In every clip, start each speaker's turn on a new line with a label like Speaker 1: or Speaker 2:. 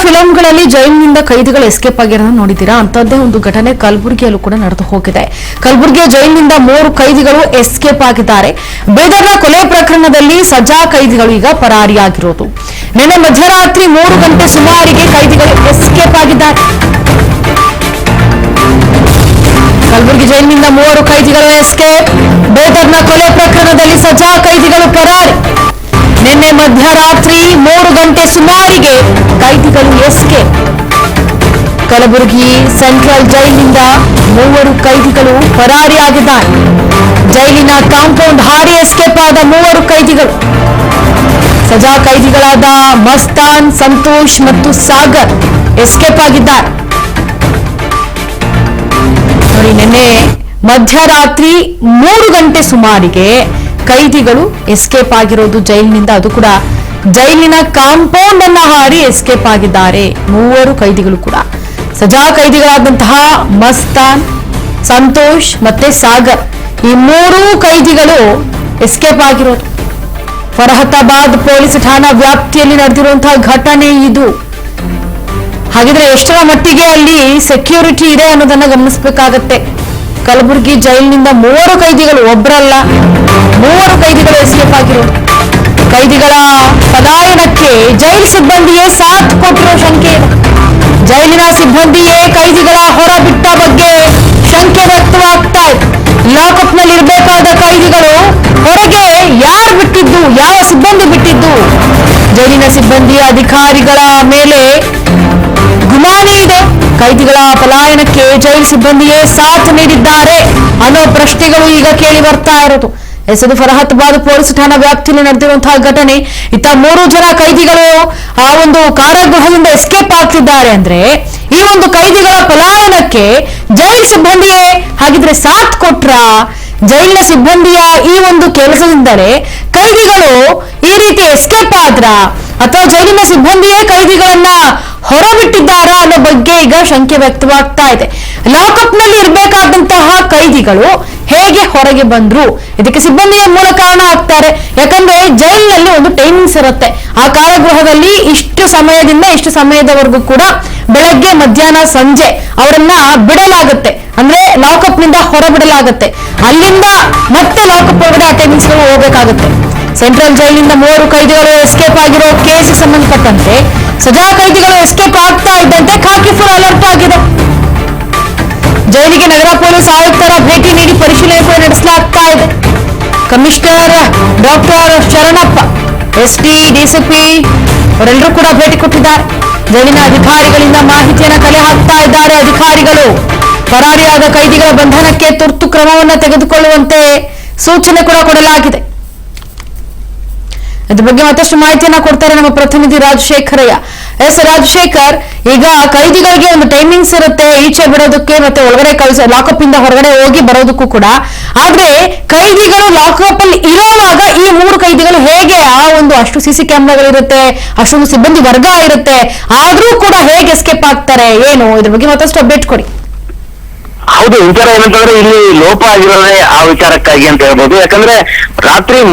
Speaker 1: ಫಿಲಂಗಳಲ್ಲಿ ಜೈಲಿನಿಂದ ಕೈದಿಗಳು ಎಸ್ಕೇಪ್ ಆಗಿರೋದನ್ನ ನೋಡಿದ್ದೀರಾ? ಅಂತದ್ದೇ ಒಂದು ಘಟನೆ ಕಲಬುರಗಿಯಲ್ಲೂ ಕೂಡ ನಡೆದು ಹೋಗಿದೆ. ಕಲಬುರಗಿಯ ಜೈಲಿನಿಂದ 3 ಕೈದಿಗಳು ಎಸ್ಕೇಪ್ ಆಗಿದ್ದಾರೆ. ಬೇದರ್ನ ಕೊಲೆ ಪ್ರಕರಣದಲ್ಲಿ ಸಜಾ ಕೈದಿಗಳು ಈಗ ಪರಾರಿಯಾಗಿರೋದು. ನಿನ್ನೆ ಮಧ್ಯರಾತ್ರಿ 3 ಗಂಟೆ ಸುಮಾರಿಗೆ ಕೈದಿಗಳು ಎಸ್ಕೇಪ್ ಆಗಿದ್ದಾರೆ. ಕಲಬುರಗಿ ಜೈಲಿನಿಂದ 3 ಕೈದಿಗಳು ಎಸ್ಕೇಪ್. ಬೇದರ್ನ ಕೊಲೆ ಪ್ರಕರಣದಲ್ಲಿ ಸಜಾ ಕೈದಿಗಳು ಪರಾರಿ. ನಿನ್ನೆ ಮಧ್ಯರಾತ್ರಿ 3 ಗಂಟೆ ಸುಮಾರಿಗೆ ಕೈದಿಗಳು ಎಸ್ಕೇಪ್. ಕಲಬುರಗಿ ಸೆಂಟ್ರಲ್ ಜೈಲಿನಿಂದ 3 ಕೈದಿಗಳು ಪರಾರಿಯಾಗಿದ್ದಾರೆ. ಜೈಲಿನ ಕಾಂಪೌಂಡ್ ಹಾರಿ ಎಸ್ಕೇಪ್ ಆದ 3 ಕೈದಿಗಳು ಸಜಾ ಕೈದಿಗಳಾದ ಮಸ್ತಾನ್, ಸಂತೋಷ್ ಮತ್ತು ಸಾಗರ್ ಎಸ್ಕೇಪ್ ಆಗಿದ್ದಾರೆ. ನೋಡಿ, ನಿನ್ನೆ ಮಧ್ಯರಾತ್ರಿ 3 ಗಂಟೆ ಸುಮಾರಿಗೆ ಕೈದಿಗಳು ಎಸ್ಕೇಪ್ ಆಗಿರೋದು ಜೈಲಿನಿಂದ. ಅದು ಕೂಡ ಜೈಲಿನ ಕಾಂಪೌಂಡ್ ಅನ್ನ ಹಾರಿ ಎಸ್ಕೇಪ್ ಆಗಿದ್ದಾರೆ 3 ಕೈದಿಗಳು ಕೂಡ. ಸಜಾ ಕೈದಿಗಳಾದಂತಹ ಮಸ್ತಾನ್, ಸಂತೋಷ್ ಮತ್ತೆ ಸಾಗರ್, ಈ 3 ಕೈದಿಗಳು ಎಸ್ಕೇಪ್ ಆಗಿರೋದು. ಫರಹತಾಬಾದ್ ಪೊಲೀಸ್ ಠಾಣಾ ವ್ಯಾಪ್ತಿಯಲ್ಲಿ ನಡೆದಿರುವಂತಹ ಘಟನೆ ಇದು. ಹಾಗಿದ್ರೆ ಎಷ್ಟರ ಮಟ್ಟಿಗೆ ಅಲ್ಲಿ ಸೆಕ್ಯೂರಿಟಿ ಇದೆ ಅನ್ನೋದನ್ನ ಗಮನಿಸಬೇಕಾಗತ್ತೆ. ಕಲಬುರಗಿ ಜೈಲಿನಿಂದ 3 ಕೈದಿಗಳು, ಒಬ್ಬರಲ್ಲ 3 ಕೈದಿಗಳು ಎಸ್ಕೇಪ್ ಆಗಿರೋದು. ಕೈದಿಗಳ ಪಲಾಯನಕ್ಕೆ ಜೈಲ್ ಸಿಬ್ಬಂದಿಯೇ ಸಾಥ್ ಕೊಟ್ಟಿರೋ ಶಂಕೆ ಇದೆ. ಜೈಲಿನ ಸಿಬ್ಬಂದಿಯೇ ಕೈದಿಗಳ ಹೊರ ಬಿಟ್ಟ ಬಗ್ಗೆ ಶಂಕೆ ವ್ಯಕ್ತವಾಗ್ತಾ ಇದೆ. ಲಾಕಪ್ ನಲ್ಲಿ ಇರಬೇಕಾದ ಕೈದಿಗಳು ಹೊರಗೆ ಯಾರು ಬಿಟ್ಟಿದ್ದು, ಯಾವ ಸಿಬ್ಬಂದಿ ಬಿಟ್ಟಿದ್ದು? ಜೈಲಿನ ಸಿಬ್ಬಂದಿಯ ಅಧಿಕಾರಿಗಳ ಮೇಲೆ ಗುಮಾನಿ ಇದೆ. ಕೈದಿಗಳ ಪಲಾಯನಕ್ಕೆ ಜೈಲ್ ಸಿಬ್ಬಂದಿಯೇ ಸಾಥ್ ನೀಡಿದ್ದಾರೆ ಅನ್ನೋ ಪ್ರಶ್ನೆಗಳು ಈಗ ಕೇಳಿ ಬರ್ತಾ ಇರೋದು. ಎಸೆದು ಫರಹತಾಬಾದ್ ಪೊಲೀಸ್ ಠಾಣಾ ವ್ಯಾಪ್ತಿಯಲ್ಲಿ ನಡೆದಿರುವಂತಹ ಘಟನೆ. ಇತ್ತ 3 ಜನ ಕೈದಿಗಳು ಆ ಒಂದು ಕಾರಾಗೃಹದಿಂದ ಎಸ್ಕೇಪ್ ಆಗ್ತಿದ್ದಾರೆ ಅಂದ್ರೆ ಈ ಒಂದು ಕೈದಿಗಳ ಪಲಾಯನಕ್ಕೆ ಜೈಲ್ ಸಿಬ್ಬಂದಿಯೇ ಹಾಗಿದ್ರೆ ಸಾಥ್ ಕೊಟ್ರ? ಜೈಲಿನ ಸಿಬ್ಬಂದಿಯ ಈ ಒಂದು ಕೆಲಸದಿಂದಲೇ ಕೈದಿಗಳು ಈ ರೀತಿ ಎಸ್ಕೇಪ್ ಆದ್ರ, ಅಥವಾ ಜೈಲಿನ ಸಿಬ್ಬಂದಿಯೇ ಕೈದಿಗಳನ್ನ ಹೊರಬಿಟ್ಟಿದ್ದಾರಾ ಅನ್ನೋ ಬಗ್ಗೆ ಈಗ ಶಂಕೆ ವ್ಯಕ್ತವಾಗ್ತಾ ಇದೆ. ಲಾಕಪ್ ನಲ್ಲಿ ಇರಬೇಕಾದಂತಹ ಕೈದಿಗಳು ಹೇಗೆ ಹೊರಗೆ ಬಂದ್ರು? ಇದಕ್ಕೆ ಸಿಬ್ಬಂದಿಯ ಮೂಲ ಕಾರಣ ಆಗ್ತಾರೆ. ಯಾಕಂದ್ರೆ ಜೈಲಿನಲ್ಲಿ ಒಂದು ಟೈಮಿಂಗ್ಸ್ ಇರುತ್ತೆ. ಆ ಕಾರಾಗೃಹದಲ್ಲಿ ಇಷ್ಟು ಸಮಯದಿಂದ ಇಷ್ಟು ಸಮಯದವರೆಗೂ ಕೂಡ ಬೆಳಗ್ಗೆ, ಮಧ್ಯಾಹ್ನ, ಸಂಜೆ ಅವರನ್ನ ಬಿಡಲಾಗುತ್ತೆ. ಅಂದ್ರೆ ಲಾಕಪ್ ನಿಂದ ಹೊರ ಬಿಡಲಾಗುತ್ತೆ. ಅಲ್ಲಿಂದ ಮತ್ತೆ ಲಾಕಪ್ ಒಳಗಡೆ ಆ ಟೈಮಿಂಗ್ಸ್ ಹೋಗ್ಬೇಕಾಗುತ್ತೆ. ಸೆಂಟ್ರಲ್ ಜೈಲಿನಿಂದ 3 ಕೈದಿಗಳು ಎಸ್ಕೇಪ್ ಆಗಿರೋ ಕೇಸ್ ಸಂಬಂಧಪಟ್ಟಂತೆ ಸಜಾ ಕೈದಿಗಳು ಎಸ್ಕೇಪ್ ಆಗ್ತಾ ಇದ್ದಂತೆ ಖಾಕಿ ಫುಲ್ ಅಲರ್ಟ್ ಆಗಿದೆ. ಜೈಲಿಗೆ ನಗರ ಪೊಲೀಸ್ ಆಯುಕ್ತರ ಭೇಟಿ ನೀಡಿ ಪರಿಶೀಲನೆ ಕೂಡ ನಡೆಸಲಾಗ್ತಾ ಇದೆ. Commissioner doctor Sharanappa, SP, DCP ಅವರೆಲ್ಲರೂ ಕೂಡ ಭೇಟಿ ಕೊಟ್ಟಿದ್ದಾರೆ. ಜೈಲಿನ ಅಧಿಕಾರಿಗಳಿಂದ ಮಾಹಿತಿಯನ್ನ ಕಲೆ ಹಾಕ್ತಾ ಇದ್ದಾರೆ ಅಧಿಕಾರಿಗಳು. ಪರಾರಿಯಾದ ಕೈದಿಗಳ ಬಂಧನಕ್ಕೆ ತುರ್ತು ಕ್ರಮವನ್ನು ತೆಗೆದುಕೊಳ್ಳುವಂತೆ ಸೂಚನೆ ಕೂಡ ಕೊಡಲಾಗಿದೆ. ಇದ್ರ ಬಗ್ಗೆ ಮತ್ತಷ್ಟು ಮಾಹಿತಿಯನ್ನ ಕೊಡ್ತಾರೆ ನಮ್ಮ ಪ್ರತಿನಿಧಿ ರಾಜಶೇಖರಯ್ಯ. ರಾಜಶೇಖರ್, ಈಗ ಕೈದಿಗಳಿಗೆ ಒಂದು ಟೈಮಿಂಗ್ಸ್ ಇರುತ್ತೆ ಈಚೆ ಬಿಡೋದಕ್ಕೆ ಮತ್ತೆ ಒಳಗಡೆ ಲಾಕಪ್ ಇಂದ ಹೊರಗಡೆ ಹೋಗಿ ಬರೋದಕ್ಕೂ ಕೂಡ. ಆದ್ರೆ ಕೈದಿಗಳು ಲಾಕಪ್ ಅಲ್ಲಿ ಇರುವಾಗ ಈ 3 ಕೈದಿಗಳು ಹೇಗೆ ಆ ಒಂದು ಅಷ್ಟು ಸಿಸಿ ಕ್ಯಾಮೆರಾಗಳಿರುತ್ತೆ, ಅಷ್ಟೊಂದು ಸಿಬ್ಬಂದಿ ವರ್ಗ ಇರುತ್ತೆ, ಆದ್ರೂ ಕೂಡ ಹೇಗೆ ಎಸ್ಕೇಪ್ ಆಗ್ತಾರೆ, ಏನು ಇದ್ರ ಬಗ್ಗೆ ಮತ್ತಷ್ಟು ಅಪ್ಡೇಟ್ ಕೊಡಿ.
Speaker 2: ಹೌದು, ವಿಚಾರ ಏನಂತಂದ್ರೆ ಇಲ್ಲಿ ಲೋಪ ಆಗಿರೋದೇ ಆ ವಿಚಾರಕ್ಕಾಗಿ ಅಂತ ಹೇಳ್ಬೋದು. ಯಾಕಂದ್ರೆ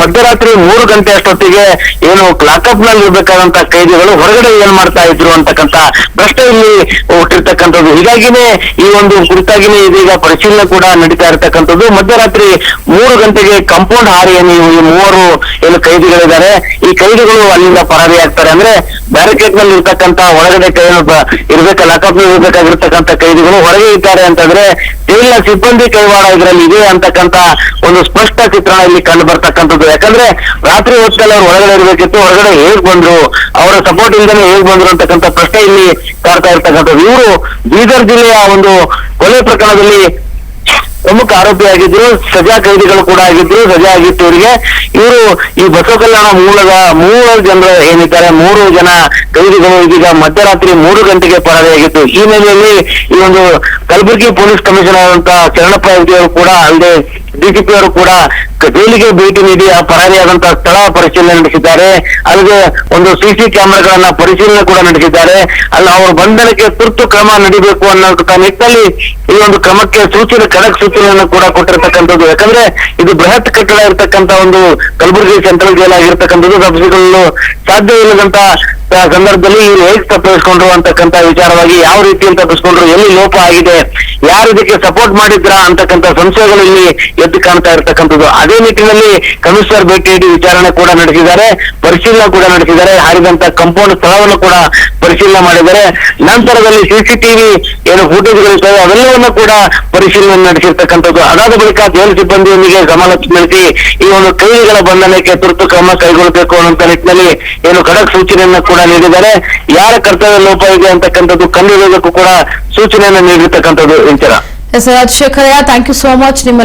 Speaker 2: ಮಧ್ಯರಾತ್ರಿ 3 ಗಂಟೆ ಅಷ್ಟೊತ್ತಿಗೆ ಏನು ಲಾಕಪ್ ನಲ್ಲಿ ಇರ್ಬೇಕಾದಂತ ಕೈದಿಗಳು ಹೊರಗಡೆ ಏನ್ ಮಾಡ್ತಾ ಇದ್ರು ಅಂತಕ್ಕಂತ ಪ್ರಶ್ನೆ ಇಲ್ಲಿ ಹುಟ್ಟಿರ್ತಕ್ಕಂಥದ್ದು. ಹೀಗಾಗಿನೇ ಈ ಒಂದು ಕುರಿತಾಗಿನೇ ಇದೀಗ ಪರಿಶೀಲನೆ ಕೂಡ ನಡೀತಾ ಇರತಕ್ಕಂಥದ್ದು. ಮಧ್ಯರಾತ್ರಿ 3 ಗಂಟೆಗೆ ಕಾಂಪೌಂಡ್ ಹಾರಿ ಈ 3 ಏನು ಕೈದಿಗಳಿದ್ದಾರೆ, ಈ ಕೈದಿಗಳು ಅಲ್ಲಿಂದ ಪರಾರಿ ಆಗ್ತಾರೆ. ಅಂದ್ರೆ ಬ್ಯಾರಿಕೇಡ್ ನಲ್ಲಿ ಇರ್ತಕ್ಕಂತ ಒಳಗಡೆ ಲಾಕಪ್ ನಲ್ಲಿ ಇರ್ಬೇಕಾಗಿರ್ತಕ್ಕಂಥ ಕೈದಿಗಳು ಹೊರಗೆ ಇದ್ದಾರೆ ಅಂತಂದ್ರೆ ಜೈಲಿನ ಸಿಬ್ಬಂದಿ ಕೈವಾಡ ಇದರಲ್ಲಿ ಇದೆ ಅಂತಕ್ಕಂತ ಒಂದು ಸ್ಪಷ್ಟ ಚಿತ್ರಣ ಇಲ್ಲಿ ಕಂಡು ಬರ್ತಕ್ಕಂಥದ್ದು. ಯಾಕಂದ್ರೆ ರಾತ್ರಿ ಹೊತ್ತಲ್ಲಿ ಅವ್ರು ಹೊರಗಡೆ ಇರ್ಬೇಕಿತ್ತು, ಹೊರಗಡೆ ಹೇಗ್ ಬಂದ್ರು, ಅವರ ಸಪೋರ್ಟ್ ಇಲ್ದೇನೆ ಹೇಗ್ ಬಂದ್ರು ಅಂತಕ್ಕಂಥ ಪ್ರಶ್ನೆ ಇಲ್ಲಿ ಕಾಡ್ತಾ ಇರ್ತಕ್ಕಂಥದ್ದು. ಇವರು ಬೀದರ್ ಜಿಲ್ಲೆಯ ಒಂದು ಕೊಲೆ ಪ್ರಕರಣದಲ್ಲಿ ಪ್ರಮುಖ ಆರೋಪಿಯಾಗಿದ್ರು, ಸಜಾ ಕೈದಿಗಳು ಕೂಡ ಆಗಿದ್ರು. ಸಜಾ ಆಗಿತ್ತು ಇವರಿಗೆ. ಇವರು ಈ ಬಸವ ಕಲ್ಯಾಣ ಮೂಲದ 3 ಜನರು ಏನಿದ್ದಾರೆ, 3 ಜನ ಕೈದಿಗಳು ಇದೀಗ ಮಧ್ಯರಾತ್ರಿ 3 ಗಂಟೆಗೆ ಪರಾರಿಯಾಗಿತ್ತು. ಈ ನೆಲೆಯಲ್ಲಿ ಈ ಒಂದು ಕಲಬುರಗಿ ಪೊಲೀಸ್ ಕಮಿಷನರ್ ಅಂತ ಶರಣಪ್ಪ ಅವರು ಕೂಡ ಅಲ್ಲದೆ ಡಿಸಿಪಿ ಅವರು ಕೂಡ ಜೈಲಿಗೆ ಭೇಟಿ ನೀಡಿ ಆ ಪರಾರಿಯಾದಂತಹ ಸ್ಥಳ ಪರಿಶೀಲನೆ ನಡೆಸಿದ್ದಾರೆ. ಅಲ್ಲದೆ ಒಂದು ಸಿಸಿ ಕ್ಯಾಮೆರಾಗಳನ್ನ ಪರಿಶೀಲನೆ ಕೂಡ ನಡೆಸಿದ್ದಾರೆ. ಅಲ್ಲಿ ಅವರ ಬಂಧನಕ್ಕೆ ತುರ್ತು ಕ್ರಮ ನಡೀಬೇಕು ಅನ್ನೋ ನಿಟ್ಟಿನಲ್ಲಿ ಈ ಒಂದು ಕ್ರಮಕ್ಕೆ ಖಡಕ್ ಸೂಚನೆಯನ್ನು ಕೂಡ ಕೊಟ್ಟಿರ್ತಕ್ಕಂಥದ್ದು. ಯಾಕಂದ್ರೆ ಇದು ಬೃಹತ್ ಕಟ್ಟಡ ಇರತಕ್ಕಂತ ಒಂದು ಕಲಬುರಗಿ ಸೆಂಟ್ರಲ್ ಜೈಲ್ ಆಗಿರ್ತಕ್ಕಂಥದ್ದು. ತಪ್ಪಿಸಿಕೊಳ್ಳಲು ಸಾಧ್ಯ ಇಲ್ಲದಂತ ಸಂದರ್ಭದಲ್ಲಿ ಇವ್ರು ಹೇಗೆ ತಪ್ಪಿಸ್ಕೊಂಡ್ರು ಅಂತಕ್ಕಂಥ ವಿಚಾರವಾಗಿ ಯಾವ ರೀತಿಯಲ್ಲಿ ತಪ್ಪಿಸ್ಕೊಂಡ್ರು, ಎಲ್ಲಿ ಲೋಪ ಆಗಿದೆ, ಯಾರು ಇದಕ್ಕೆ ಸಪೋರ್ಟ್ ಮಾಡಿದ್ರಾ ಅಂತಕ್ಕಂಥ ಸಂಶಯಗಳು ಇಲ್ಲಿ ಎದ್ದು ಕಾಣ್ತಾ ಇರ್ತಕ್ಕಂಥದ್ದು. ಅದೇ ನಿಟ್ಟಿನಲ್ಲಿ ಕಮಿಷನರ್ ಭೇಟಿ ನೀಡಿ ವಿಚಾರಣೆ ಕೂಡ ನಡೆಸಿದ್ದಾರೆ, ಪರಿಶೀಲನೆ ಕೂಡ ನಡೆಸಿದ್ದಾರೆ, ಹಾರಿದಂತ ಕಾಂಪೌಂಡ್ ಸ್ಥಳವನ್ನು ಕೂಡ ಪರಿಶೀಲನೆ ಮಾಡಿದ್ದಾರೆ. ನಂತರದಲ್ಲಿ ಸಿಸಿಟಿವಿ ಏನು ಫುಟೇಜ್ಗಳಿರ್ತವೆ ಅವೆಲ್ಲವನ್ನು ಕೂಡ ಪರಿಶೀಲನೆ ನಡೆಸಿರ್ತಕ್ಕಂಥದ್ದು. ಅದಾದ ಬಳಿಕ ಜೈಲು ಸಿಬ್ಬಂದಿಯೊಂದಿಗೆ ಸಮಾಲೋಚನೆ ನಡೆಸಿ ಈ ಒಂದು ಕೈದಿಗಳ ಬಂಧನಕ್ಕೆ ತುರ್ತು ಕ್ರಮ ಕೈಗೊಳ್ಳಬೇಕು ಅನ್ನುವಂತ ನಿಟ್ಟಿನಲ್ಲಿ ಏನು ಖಡಕ್ ಸೂಚನೆಯನ್ನು ಕೂಡ ನೀಡಿದ್ದಾರೆ. ಯಾರ ಕರ್ತವ್ಯ ಲೋಪ ಇದೆ ಅಂತಕ್ಕಂಥದ್ದು ಕಂಡುಹಿಡಿಯೋದಕ್ಕೂ ಕೂಡ ಸೂಚನೆಯನ್ನು ನೀಡಿರ್ತಕ್ಕಂಥದ್ದು. Inchara
Speaker 1: Rajashekharayya, thank you so much ನಿಮ್ಮೆಲ್ಲ